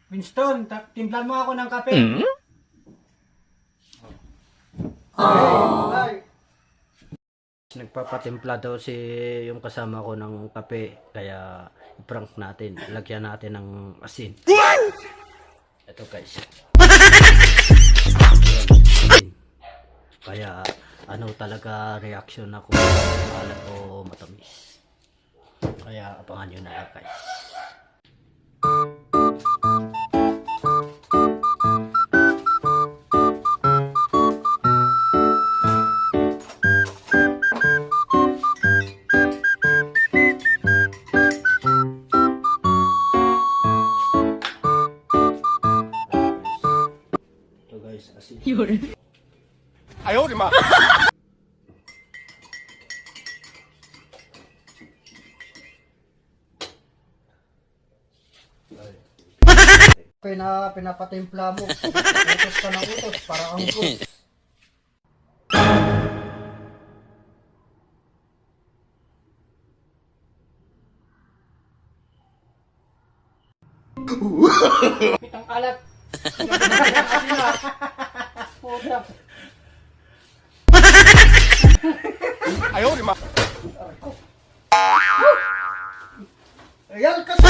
Winston, timplan mo ako ng kape. Ay. Nagpapatimpla daw si yung kasama ko ng kape, kaya i-prank natin. Lagyan natin ng asin. Ito guys. Kaya ano talaga reaction ako, maalat o matamis. Kaya abangan nyo na lang guys. Ito guys, asin. Ayaw, di ma. Okay na pinapatimpla mo. Utos ka ng utos para ang utos. Pitang kalat. Puta. Ayaw, di ma. Ayan kasi.